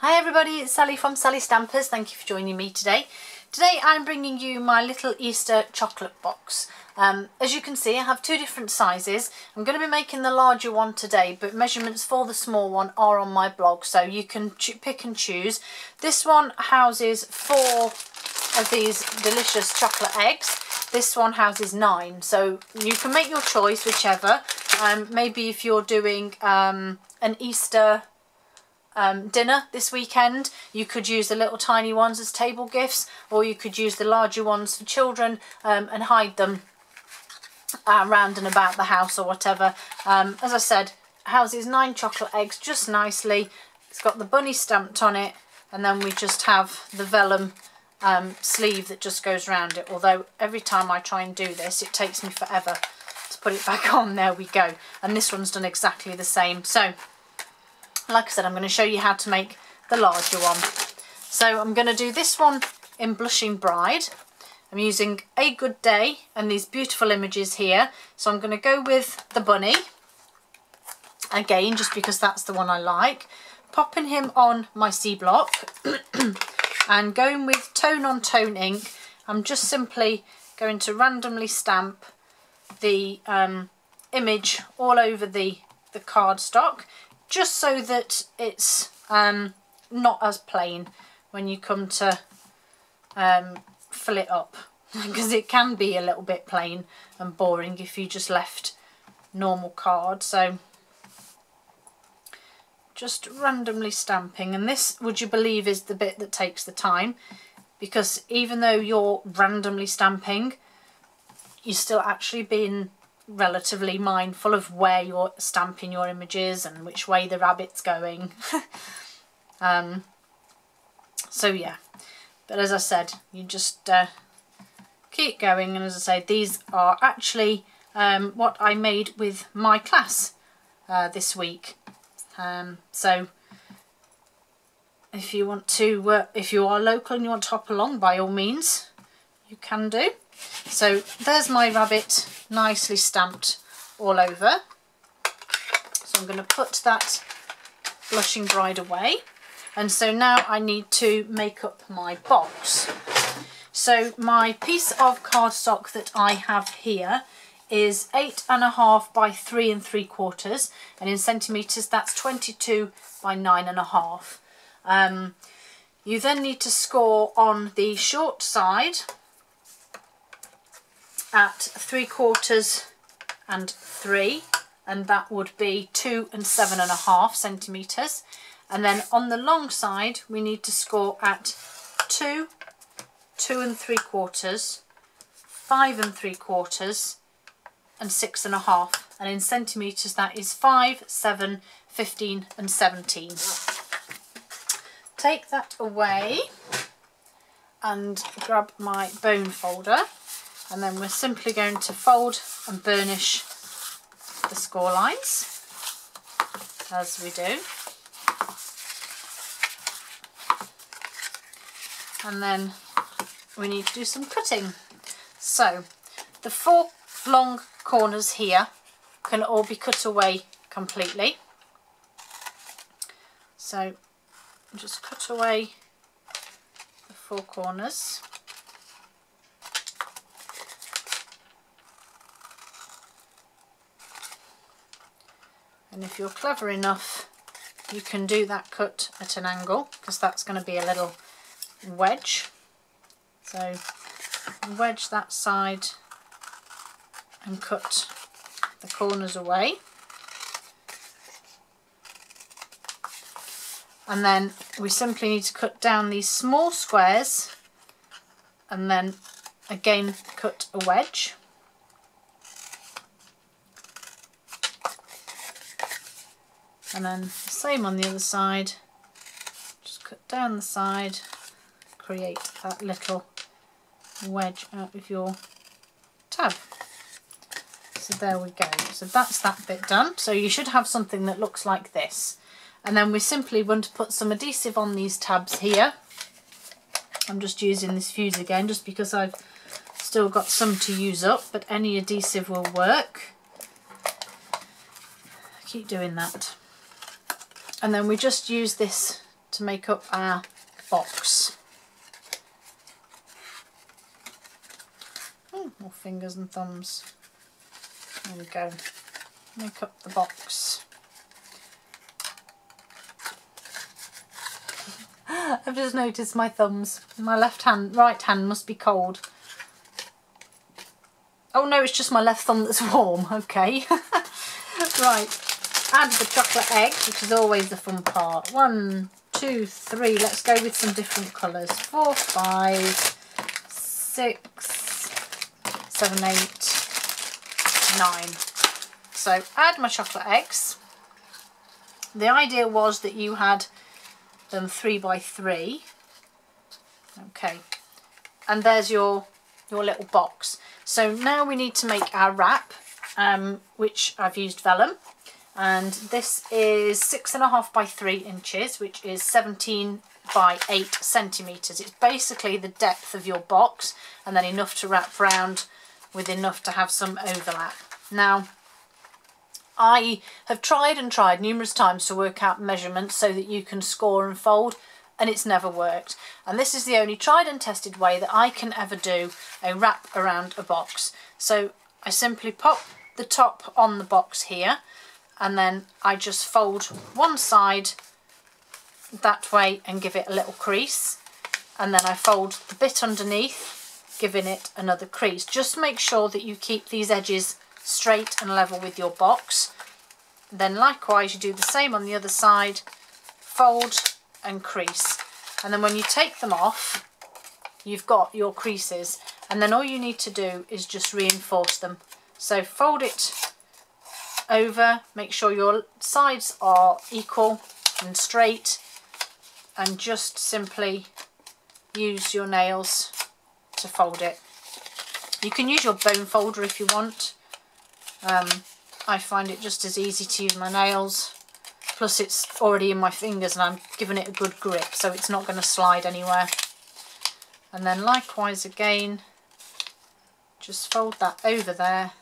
Hi everybody, it's Sally from Sally Stampers. Thank you for joining me today. Today I'm bringing you my little Easter chocolate box. As you can see, I have two different sizes. I'm going to be making the larger one today, but measurements for the small one are on my blog, so you can pick and choose. This one houses 4 of these delicious chocolate eggs. This one houses 9, so you can make your choice, whichever. Maybe if you're doing an Easter dinner this weekend, you could use the little tiny ones as table gifts, or you could use the larger ones for children and hide them around and about the house or whatever. As I said, houses 9 chocolate eggs just nicely. It's got the bunny stamped on it, and then we just have the vellum sleeve that just goes around it, although every time I try and do this it takes me forever to put it back on. There we go, and this one's done exactly the same. So like I said, I'm going to show you how to make the larger one. So I'm going to do this one in Blushing Bride. I'm using A Good Day and these beautiful images here. So I'm going to go with the bunny, again, just because that's the one I like. Popping him on my C block and going with tone on tone ink. I'm just simply going to randomly stamp the image all over the cardstock, just so that it's not as plain when you come to fill it up, because it can be a little bit plain and boring if you just left normal card. So just randomly stamping, and this, would you believe, is the bit that takes the time, because even though you're randomly stamping, you're still actually being relatively mindful of where you're stamping your images and which way the rabbit's going. So yeah, but as I said, you just keep going, and as I say, these are actually what I made with my class this week. So if you want to, if you are local and you want to hop along, by all means you can do. So there's my rabbit nicely stamped all over. So I'm going to put that Blushing Bride away. And so now I need to make up my box. So my piece of cardstock that I have here is 8.5 by 3 3/4, and in centimetres that's 22 by 9.5. You then need to score on the short side at 3/4 and 3, and that would be 2 and 7.5 centimetres. And then on the long side we need to score at 2, 2 3/4, 5 3/4 and 6.5, and in centimetres that is 5, 7, 15 and 17. Take that away and grab my bone folder, and then we're simply going to fold and burnish the score lines as we do. And then we need to do some cutting. So the 4 long corners here can all be cut away completely. So just cut away the 4 corners. And if you're clever enough, you can do that cut at an angle, because that's going to be a little wedge. So wedge that side and cut the corners away. And then we simply need to cut down these small squares and then again cut a wedge. And then the same on the other side, just cut down the side, create that little wedge out of your tab. So there we go. So that's that bit done. So you should have something that looks like this. And then we simply want to put some adhesive on these tabs here. I'm just using this fuse again just because I've still got some to use up, but any adhesive will work. Keep doing that. And then we just use this to make up our box. More fingers and thumbs. There we go. Make up the box. I've just noticed my thumbs. My right hand must be cold. Oh no, it's just my left thumb that's warm. Okay. Right. Add the chocolate egg, which is always the fun part. 1, 2, 3. Let's go with some different colours. 4, 5, 6, 7, 8, 9. So add my chocolate eggs. The idea was that you had them 3 by 3. Okay, and there's your little box. So now we need to make our wrap, which I've used vellum, and this is 6.5 by 3 inches, which is 17 by 8 centimetres. It's basically the depth of your box, and then enough to wrap round with enough to have some overlap. Now, I have tried and tried numerous times to work out measurements so that you can score and fold, and it's never worked. And this is the only tried and tested way that I can ever do a wrap around a box. So I simply pop the top on the box here, and then I just fold one side that way and give it a little crease, and then I fold the bit underneath, giving it another crease. Just make sure that you keep these edges straight and level with your box. Then likewise you do the same on the other side, fold and crease, and then when you take them off you've got your creases, and then all you need to do is just reinforce them. So fold it over, make sure your sides are equal and straight, and just simply use your nails to fold it. You can use your bone folder if you want. I find it just as easy to use my nails, plus it's already in my fingers and I'm giving it a good grip, so it's not going to slide anywhere. And then likewise again, just fold that over there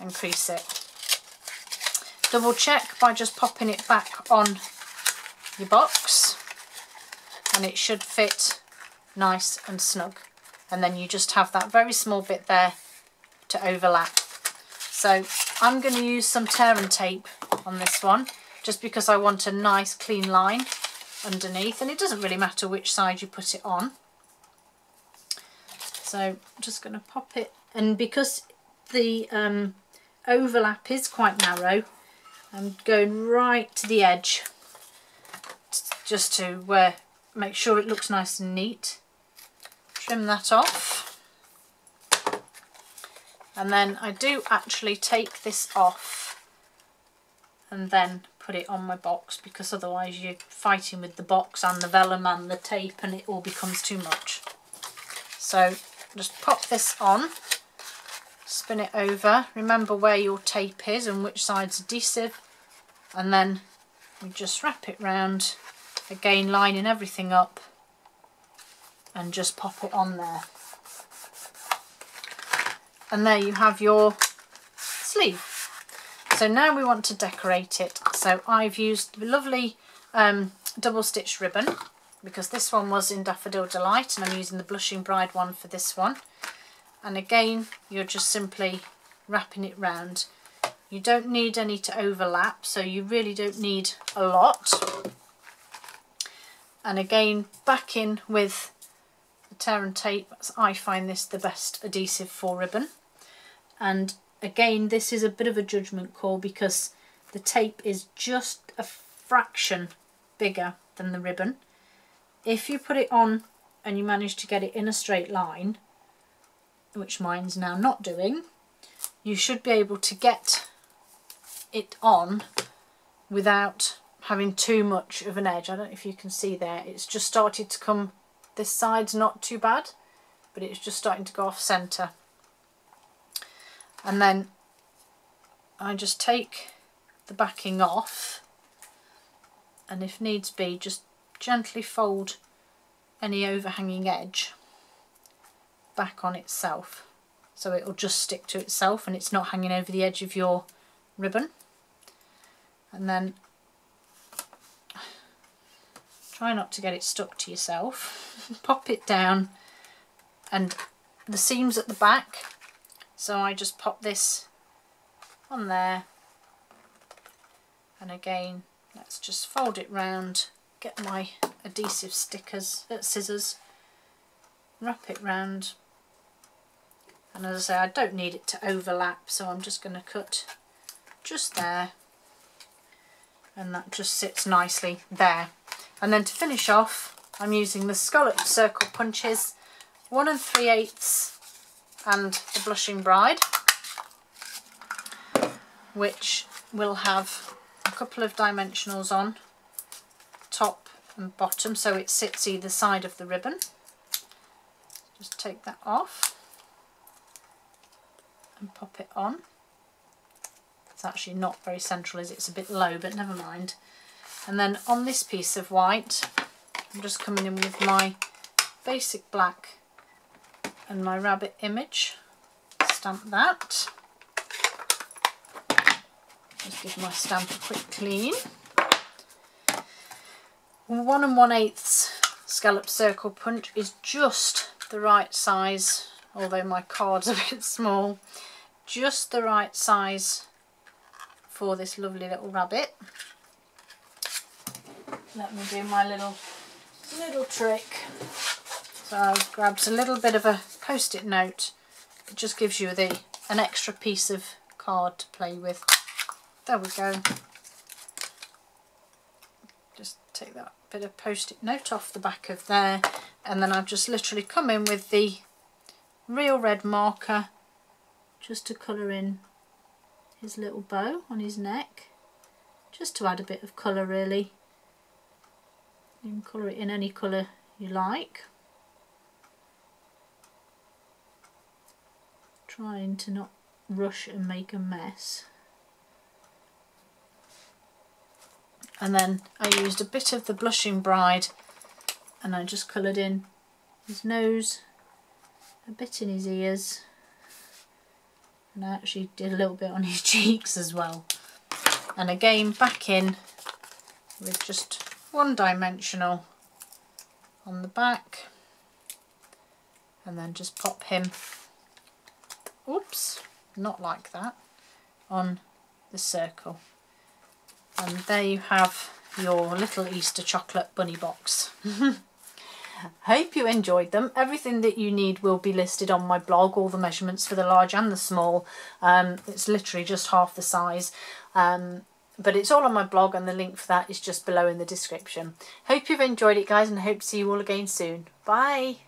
and crease it. Double check by just popping it back on your box, and it should fit nice and snug, and then you just have that very small bit there to overlap. So I'm going to use some tear and tape on this one, just because I want a nice clean line underneath, and it doesn't really matter which side you put it on. So I'm just going to pop it, and because the overlap is quite narrow, I'm going right to the edge just to make sure it looks nice and neat. Trim that off. And then I do actually take this off and then put it on my box, because otherwise you're fighting with the box and the vellum and the tape and it all becomes too much. So just pop this on, spin it over, remember where your tape is and which side's adhesive, and then we just wrap it round, again lining everything up, and just pop it on there. And there you have your sleeve. So now we want to decorate it. So I've used lovely double stitched ribbon, because this one was in Daffodil Delight, and I'm using the Blushing Bride one for this one. And again, you're just simply wrapping it round. You don't need any to overlap, so you really don't need a lot. And again, back in with the tear and tape, as I find this the best adhesive for ribbon. And again, this is a bit of a judgment call, because the tape is just a fraction bigger than the ribbon. If you put it on and you manage to get it in a straight line, which mine's now not doing, you should be able to get it on without having too much of an edge. I don't know if you can see there, it's just started to come, this side's not too bad, but it's just starting to go off centre. And then I just take the backing off, and if needs be, just gently fold any overhanging edge back on itself, so it'll just stick to itself and it's not hanging over the edge of your ribbon. And then Try not to get it stuck to yourself. Pop it down, and the seams at the back, so I just pop this on there, and again let's just fold it round, get my adhesive scissors, wrap it round, and as I say, I don't need it to overlap, so I'm just going to cut just there, and that just sits nicely there. And then to finish off, I'm using the scallop circle punches, 1 3/8 and the Blushing Bride, which will have a couple of dimensionals on top and bottom, so it sits either side of the ribbon. Just take that off and pop it on. It's actually not very central, is it? It's a bit low, but never mind. And then on this piece of white, I'm just coming in with my basic black and my rabbit image. Stamp that. Just give my stamp a quick clean. 1 1/8 scallop circle punch is just the right size, although my card's a bit small. Just the right size for this lovely little rabbit. Let me do my little trick. So I've grabbed a little bit of a post-it note. It just gives you an extra piece of card to play with. There we go. Just take that bit of post-it note off the back of there, and then I've just literally come in with the real red marker just to colour in his little bow on his neck, just to add a bit of colour really. You can colour it in any colour you like. Trying to not rush and make a mess. And then I used a bit of the Blushing Bride, and I just coloured in his nose, a bit in his ears, and I actually did a little bit on his cheeks as well. And again back in with just 1 dimensional on the back, and then just pop him, oops, not like that, on the circle. And there you have your little Easter chocolate bunny box. Hope you enjoyed them. Everything that you need will be listed on my blog, all the measurements for the large and the small. It's literally just half the size. But it's all on my blog, and the link for that is just below in the description. Hope you've enjoyed it, guys, and hope to see you all again soon. Bye!